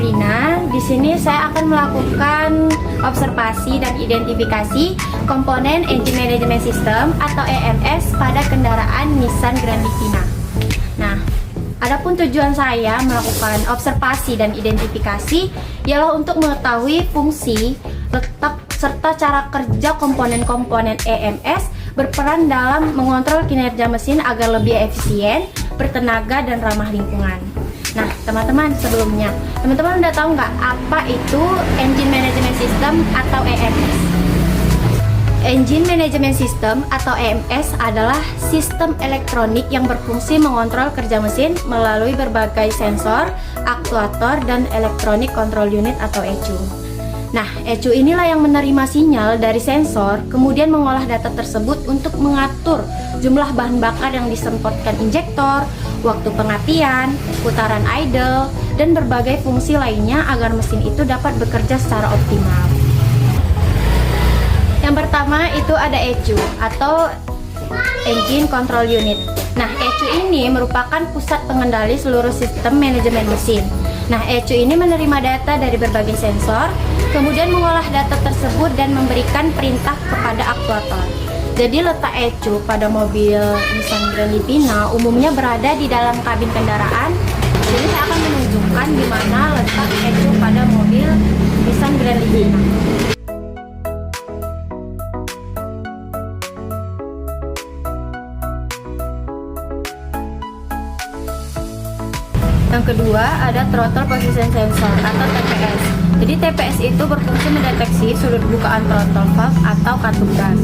Sabrina. Di sini saya akan melakukan observasi dan identifikasi komponen Engine Management System atau EMS pada kendaraan Nissan Grand Livina. Nah, adapun tujuan saya melakukan observasi dan identifikasi ialah untuk mengetahui fungsi, letak, serta cara kerja komponen-komponen EMS berperan dalam mengontrol kinerja mesin agar lebih efisien, bertenaga, dan ramah lingkungan. Nah, teman-teman, sebelumnya, teman-teman udah tahu nggak apa itu Engine Management System atau EMS? Engine Management System atau EMS adalah sistem elektronik yang berfungsi mengontrol kerja mesin melalui berbagai sensor, aktuator, dan elektronik control unit atau ECU. Nah, ECU inilah yang menerima sinyal dari sensor, kemudian mengolah data tersebut untuk mengatur jumlah bahan bakar yang disemprotkan injektor, waktu pengapian, putaran idle, dan berbagai fungsi lainnya agar mesin itu dapat bekerja secara optimal. Yang pertama itu ada ECU atau Engine Control Unit. Nah, ECU ini merupakan pusat pengendali seluruh sistem manajemen mesin. Nah, ECU ini menerima data dari berbagai sensor, kemudian mengolah data tersebut dan memberikan perintah kepada aktuator. Jadi letak ECU pada mobil Nissan Grand Livina umumnya berada di dalam kabin kendaraan. Jadi saya akan menunjukkan di mana letak ECU pada mobil Nissan Grand Livina. Yang kedua ada Throttle Position Sensor atau TPS. Jadi TPS itu berfungsi mendeteksi sudut bukaan throttle valve atau katup gas.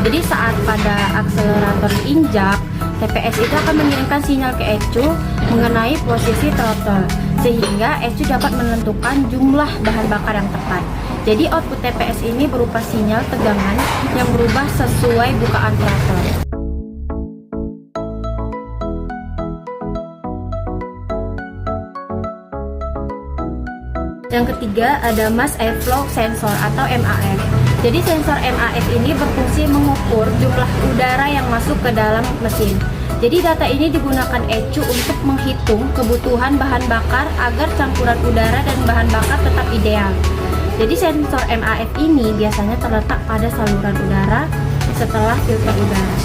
Jadi saat pada akselerator diinjak, TPS itu akan mengirimkan sinyal ke ECU mengenai posisi throttle, sehingga ECU dapat menentukan jumlah bahan bakar yang tepat. Jadi output TPS ini berupa sinyal tegangan yang berubah sesuai bukaan throttle. Yang ketiga ada Mass Airflow Sensor atau MAF. Jadi sensor MAF ini berfungsi mengukur jumlah udara yang masuk ke dalam mesin. Jadi data ini digunakan ECU untuk menghitung kebutuhan bahan bakar agar campuran udara dan bahan bakar tetap ideal. Jadi sensor MAF ini biasanya terletak pada saluran udara setelah filter udara.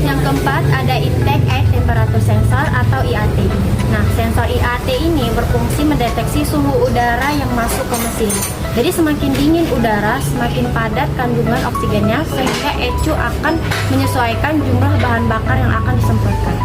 Yang keempat ada Intake Air Temperature Sensor atau IAT. Nah, sensor IAT ini berfungsi mendeteksi suhu udara yang masuk ke mesin. Jadi semakin dingin udara, semakin padat kandungan oksigennya, sehingga ECU akan menyesuaikan jumlah bahan bakar yang akan disemprotkan.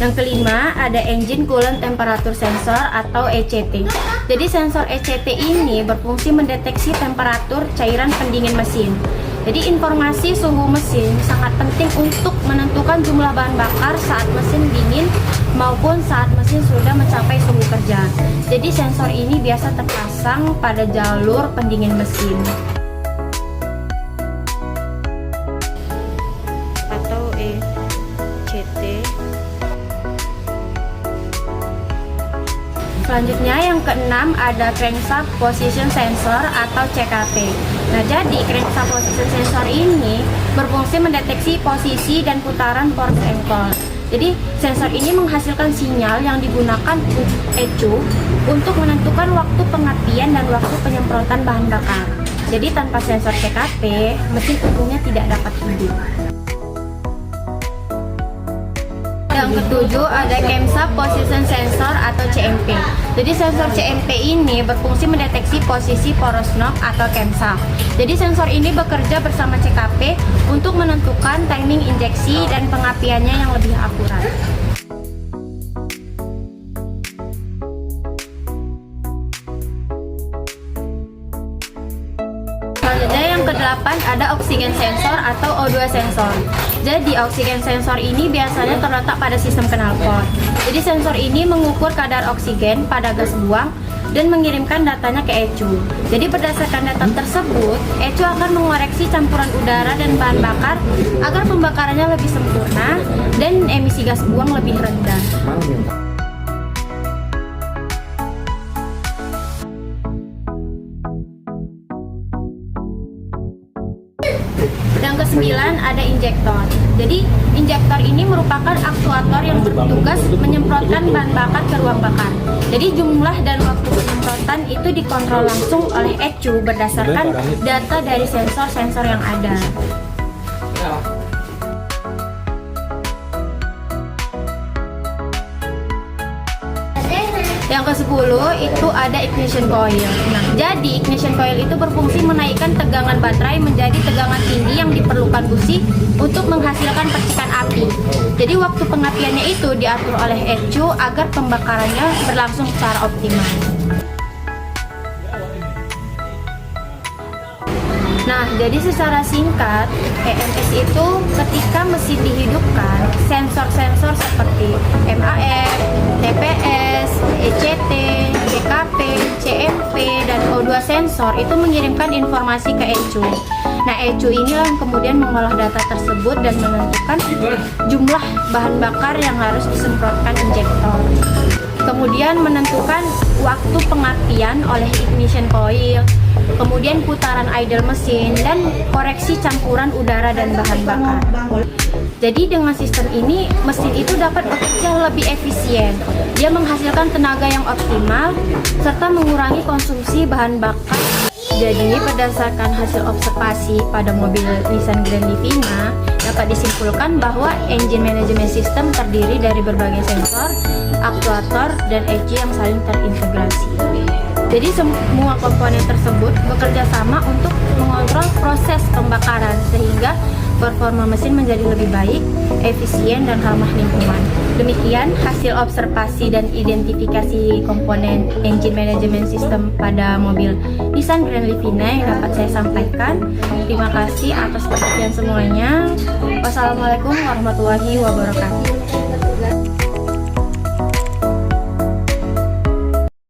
Yang kelima ada Engine Coolant Temperature Sensor atau ECT. Jadi sensor ECT ini berfungsi mendeteksi temperatur cairan pendingin mesin. Jadi informasi suhu mesin sangat penting untuk menentukan jumlah bahan bakar saat mesin dingin maupun saat mesin sudah mencapai suhu kerja. Jadi sensor ini biasa terpasang pada jalur pendingin mesin atau ECT. Selanjutnya yang keenam ada Crankshaft Position Sensor atau CKP. Nah, jadi Crankshaft Position Sensor ini berfungsi mendeteksi posisi dan putaran force ankle. Jadi sensor ini menghasilkan sinyal yang digunakan ECU untuk menentukan waktu pengapian dan waktu penyemprotan bahan bakar. Jadi tanpa sensor CKP, mesin umumnya tidak dapat hidup. Yang ketujuh ada Camshaft Position Sensor atau CMP. Jadi sensor CMP ini berfungsi mendeteksi posisi poros knob atau camshaft. Jadi sensor ini bekerja bersama CKP untuk menentukan timing injeksi dan pengapiannya yang lebih akurat. Selanjutnya yang kedelapan ada Oxygen Sensor atau O2 Sensor. Jadi oksigen sensor ini biasanya terletak pada sistem knalpot. Jadi sensor ini mengukur kadar oksigen pada gas buang dan mengirimkan datanya ke ECU. Jadi berdasarkan data tersebut, ECU akan mengoreksi campuran udara dan bahan bakar agar pembakarannya lebih sempurna dan emisi gas buang lebih rendah. ada injektor. Jadi injektor ini merupakan aktuator yang bertugas menyemprotkan bahan bakar ke ruang bakar. Jadi jumlah dan waktu penyemprotan itu dikontrol langsung oleh ECU berdasarkan data dari sensor-sensor yang ada. Yang ke-10 itu ada ignition coil. Nah, jadi ignition coil itu berfungsi menaikkan tegangan baterai menjadi tegangan tinggi yang diperlukan busi untuk menghasilkan percikan api. Jadi waktu pengapiannya itu diatur oleh ECU agar pembakarannya berlangsung secara optimal. Nah, jadi secara singkat, EMS itu ketika mesin dihidupkan, sensor-sensor seperti MAF, TPS, ECT, GKP, CMP, dan O2 sensor itu mengirimkan informasi ke ECU. Nah, ECU inilah yang kemudian mengolah data tersebut dan menentukan jumlah bahan bakar yang harus disemprotkan injektor. Kemudian menentukan waktu pengapian oleh ignition coil, kemudian putaran idle mesin, dan koreksi campuran udara dan bahan bakar. Jadi dengan sistem ini, mesin itu dapat bekerja lebih efisien. Dia menghasilkan tenaga yang optimal, serta mengurangi konsumsi bahan bakar. Jadi berdasarkan hasil observasi pada mobil Nissan Grand Livina, dapat disimpulkan bahwa engine management system terdiri dari berbagai sensor, aktuator, dan ECU yang saling terintegrasi. Jadi semua komponen tersebut bekerja sama untuk mengontrol proses pembakaran sehingga performa mesin menjadi lebih baik, efisien, dan ramah lingkungan. Demikian hasil observasi dan identifikasi komponen engine management system pada mobil Nissan Grand Livina yang dapat saya sampaikan. Terima kasih atas perhatian semuanya. Wassalamualaikum warahmatullahi wabarakatuh.